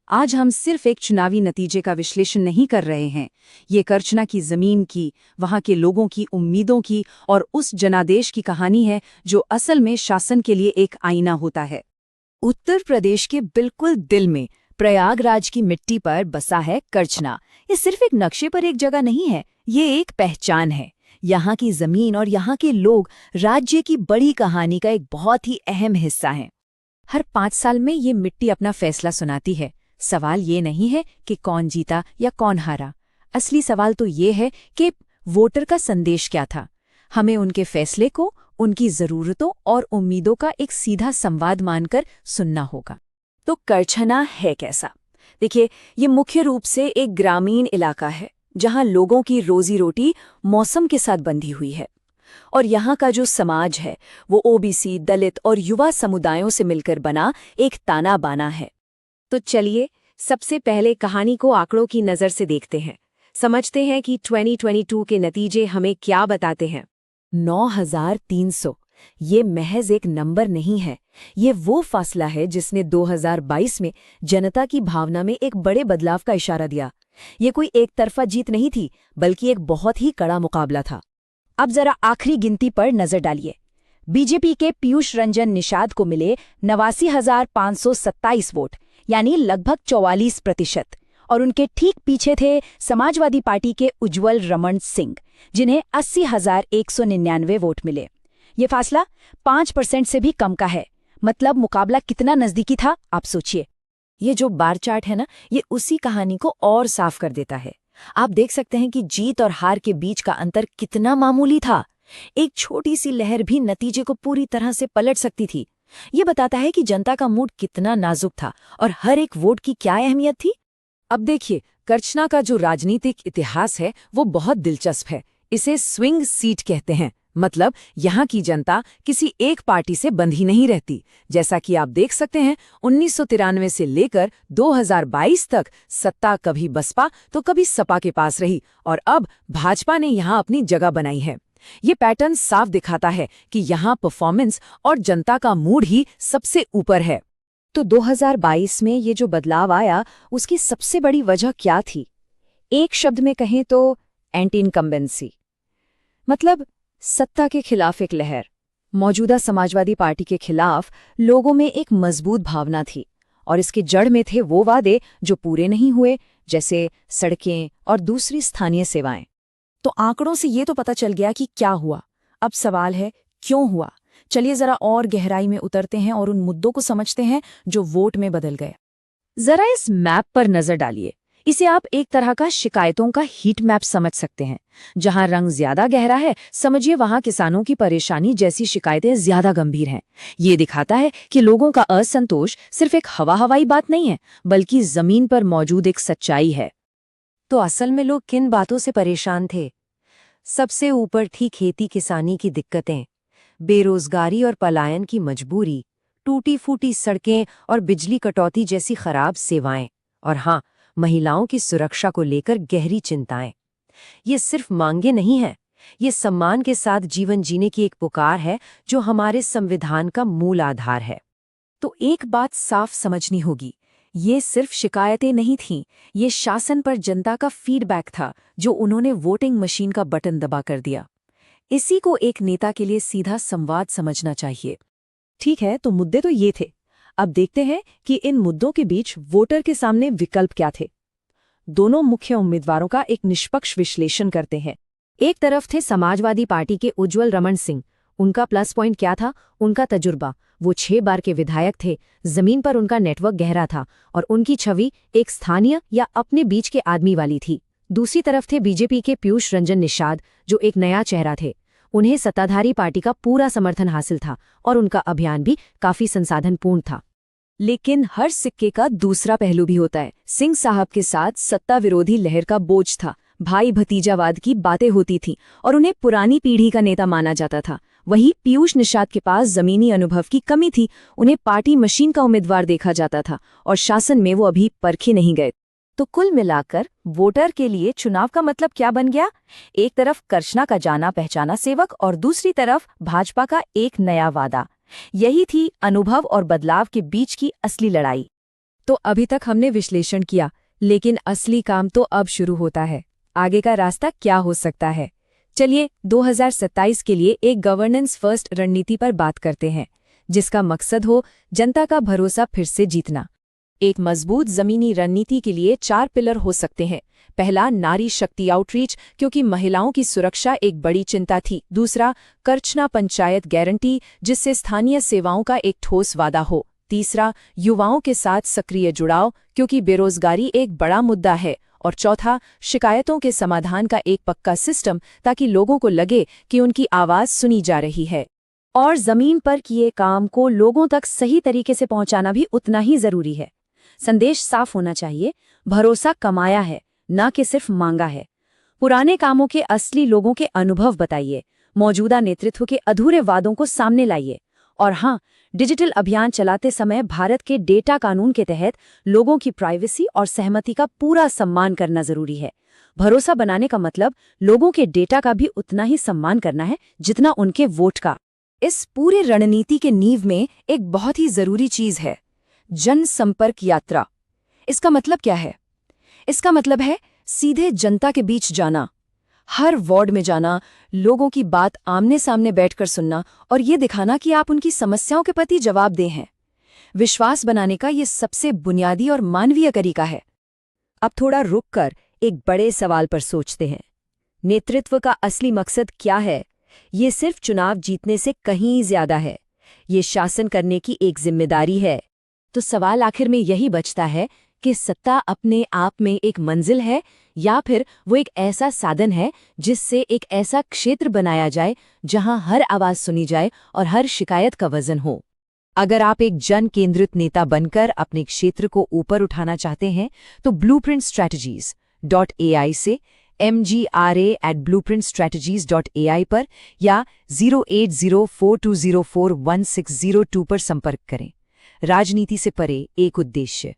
आज हम सिर्फ एक चुनावी नतीजे का विश्लेषण नहीं कर रहे हैं। ये करछना की जमीन की, वहां के लोगों की उम्मीदों की और उस जनादेश की कहानी है जो असल में शासन के लिए एक आईना होता है। उत्तर प्रदेश के बिल्कुल दिल में प्रयागराज की मिट्टी पर बसा है करछना। ये सिर्फ एक नक्शे पर एक जगह नहीं है, ये एक पहचान है। यहाँ की जमीन और यहाँ के लोग राज्य की बड़ी कहानी का एक बहुत ही अहम हिस्सा हैं। हर 5 साल में ये मिट्टी अपना फैसला सुनाती है। सवाल ये नहीं है कि कौन जीता या कौन हारा। असली सवाल तो ये है कि वोटर का संदेश क्या था। हमें उनके फैसले को, उनकी जरूरतों और उम्मीदों का एक सीधा संवाद मानकर सुनना होगा। तो करछना है कैसा? देखिए, ये मुख्य रूप से एक ग्रामीण इलाका है जहाँ लोगों की रोजी रोटी मौसम के साथ बंधी हुई है। और यहाँ का जो समाज है वो ओबीसी, दलित और युवा समुदायों से मिलकर बना एक ताना बाना है। तो चलिए सबसे पहले कहानी को आंकड़ों की नज़र से देखते हैं। समझते हैं कि 2022 के नतीजे हमें क्या बताते हैं। 9,300 ये महज एक नंबर नहीं है, ये वो फासला है जिसने 2022 में जनता की भावना में एक बड़े बदलाव का इशारा दिया। ये कोई एक तरफा जीत नहीं थी, बल्कि एक बहुत ही कड़ा मुकाबला था। अब जरा आखिरी गिनती पर नजर डालिए। बीजेपी के पीयूष रंजन निषाद को मिले 89,527 वोट, यानी लगभग 44%। और उनके ठीक पीछे थे समाजवादी पार्टी के उज्ज्वल रमण सिंह, जिन्हें 80,199 वोट मिले। ये फासला 5% से भी कम का है। मतलब मुकाबला कितना नजदीकी था, आप सोचिए। ये जो बार चार्ट है ना, ये उसी कहानी को और साफ कर देता है। आप देख सकते हैं कि जीत और हार के बीच का अंतर कितना मामूली था। एक छोटी सी लहर भी नतीजे को पूरी तरह से पलट सकती थी। ये बताता है कि जनता का मूड कितना नाजुक था और हर एक वोट की क्या अहमियत थी। अब देखिए, करछना का जो राजनीतिक इतिहास है वो बहुत दिलचस्प है। इसे स्विंग सीट कहते हैं। मतलब यहाँ की जनता किसी एक पार्टी से बंधी नहीं रहती। जैसा कि आप देख सकते हैं, 1993 से लेकर 2022 तक सत्ता कभी बसपा तो कभी सपा के पास रही और अब भाजपा ने यहाँ अपनी जगह बनाई है। ये पैटर्न साफ दिखाता है कि यहाँ परफॉर्मेंस और जनता का मूड ही सबसे ऊपर है। तो 2022 में ये जो बदलाव आया, उसकी सबसे बड़ी वजह क्या थी? एक शब्द में कहें तो एंटी इनकम्बेंसी, मतलब सत्ता के खिलाफ एक लहर। मौजूदा समाजवादी पार्टी के खिलाफ लोगों में एक मजबूत भावना थी और इसके जड़ में थे वो वादे जो पूरे नहीं हुए, जैसे सड़कें और दूसरी स्थानीय सेवाएं। तो आंकड़ों से ये तो पता चल गया कि क्या हुआ। अब सवाल है, क्यों हुआ? चलिए जरा और गहराई में उतरते हैं और उन मुद्दों को समझते हैं जो वोट में बदल गए। जरा इस मैप पर नजर डालिए। इसे आप एक तरह का शिकायतों का हीट मैप समझ सकते हैं। जहां रंग ज्यादा गहरा है, समझिए वहां किसानों की परेशानी जैसी शिकायतें ज्यादा गंभीर हैं। ये दिखाता है कि लोगों का असंतोष सिर्फ एक हवाई बात नहीं है, बल्कि जमीन पर मौजूद एक सच्चाई है। तो असल में लोग किन बातों से परेशान थे? सबसे ऊपर थी खेती किसानी की दिक्कतें, बेरोजगारी और पलायन की मजबूरी, टूटी फूटी सड़कें और बिजली कटौती जैसी खराब सेवाएं, और हाँ, महिलाओं की सुरक्षा को लेकर गहरी चिंताएं। ये सिर्फ मांगे नहीं है, ये सम्मान के साथ जीवन जीने की एक पुकार है जो हमारे संविधान का मूल आधार है। तो एक बात साफ समझनी होगी, ये सिर्फ शिकायतें नहीं थीं, ये शासन पर जनता का फीडबैक था जो उन्होंने वोटिंग मशीन का बटन दबा कर दिया। इसी को एक नेता के लिए सीधा संवाद समझना चाहिए। ठीक है, तो मुद्दे तो ये थे। अब देखते हैं कि इन मुद्दों के बीच वोटर के सामने विकल्प क्या थे। दोनों मुख्य उम्मीदवारों का एक निष्पक्ष विश्लेषण करते हैं। एक तरफ थे समाजवादी पार्टी के उज्ज्वल रमण सिंह। उनका प्लस पॉइंट क्या था? उनका तजुर्बा। वो 6 बार के विधायक थे, जमीन पर उनका नेटवर्क गहरा था और उनकी छवि एक स्थानीय या अपने बीच के आदमी वाली थी। दूसरी तरफ थे बीजेपी के पीयूष रंजन निषाद, जो एक नया चेहरा थे। उन्हें सत्ताधारी पार्टी का पूरा समर्थन हासिल था और उनका अभियान भी काफी संसाधनपूर्ण था। लेकिन हर सिक्के का दूसरा पहलू भी होता है। सिंह साहब के साथ सत्ता विरोधी लहर का बोझ था। भाई भतीजावाद की बातें होती थीं और उन्हें पुरानी पीढ़ी का नेता माना जाता था। वहीं पीयूष निषाद के पास जमीनी अनुभव की कमी थी। उन्हें पार्टी मशीन का उम्मीदवार देखा जाता था और शासन में वो अभी परखे नहीं गए। तो कुल मिलाकर वोटर के लिए चुनाव का मतलब क्या बन गया? एक तरफ करछना का जाना पहचाना सेवक और दूसरी तरफ भाजपा का एक नया वादा। यही थी अनुभव और बदलाव के बीच की असली लड़ाई। तो अभी तक हमने विश्लेषण किया, लेकिन असली काम तो अब शुरू होता है। आगे का रास्ता क्या हो सकता है? चलिए 2027 के लिए एक गवर्नेंस फर्स्ट रणनीति पर बात करते हैं, जिसका मकसद हो जनता का भरोसा फिर से जीतना। एक मजबूत जमीनी रणनीति के लिए 4 पिलर हो सकते हैं। पहला, नारी शक्ति आउटरीच, क्योंकि महिलाओं की सुरक्षा एक बड़ी चिंता थी। दूसरा, करछना पंचायत गारंटी, जिससे स्थानीय सेवाओं का एक ठोस वादा हो। तीसरा, युवाओं के साथ सक्रिय जुड़ाव, क्योंकि बेरोजगारी एक बड़ा मुद्दा है। और चौथा, शिकायतों के समाधान का एक पक्का सिस्टम, ताकि लोगों को लगे कि उनकी आवाज सुनी जा रही है। और जमीन पर किए काम को लोगों तक सही तरीके से पहुंचाना भी उतना ही जरूरी है। संदेश साफ होना चाहिए, भरोसा कमाया है, न कि सिर्फ मांगा है। पुराने कामों के असली लोगों के अनुभव बताइए, मौजूदा नेतृत्व के अधूरे वादों को सामने लाइए। और हाँ, डिजिटल अभियान चलाते समय भारत के डेटा कानून के तहत लोगों की प्राइवेसी और सहमति का पूरा सम्मान करना जरूरी है। भरोसा बनाने का मतलब लोगों के डेटा का भी उतना ही सम्मान करना है जितना उनके वोट का। इस पूरे रणनीति के नींव में एक बहुत ही जरूरी चीज है, जनसंपर्क यात्रा। इसका मतलब क्या है? इसका मतलब है सीधे जनता के बीच जाना, हर वार्ड में जाना, लोगों की बात आमने सामने बैठकर सुनना और ये दिखाना कि आप उनकी समस्याओं के प्रति जवाबदेह हैं। विश्वास बनाने का ये सबसे बुनियादी और मानवीय तरीका है। अब थोड़ा रुककर एक बड़े सवाल पर सोचते हैं। नेतृत्व का असली मकसद क्या है? ये सिर्फ चुनाव जीतने से कहीं ज्यादा है। ये शासन करने की एक जिम्मेदारी है। तो सवाल आखिर में यही बचता है कि सत्ता अपने आप में एक मंजिल है, या फिर वो एक ऐसा साधन है जिससे एक ऐसा क्षेत्र बनाया जाए जहां हर आवाज सुनी जाए और हर शिकायत का वजन हो। अगर आप एक जन केंद्रित नेता बनकर अपने क्षेत्र को ऊपर उठाना चाहते हैं तो blueprintstrategies.ai से mgra@blueprintstrategies.ai पर या 08042041602 पर संपर्क करें। राजनीति से परे एक उद्देश्य।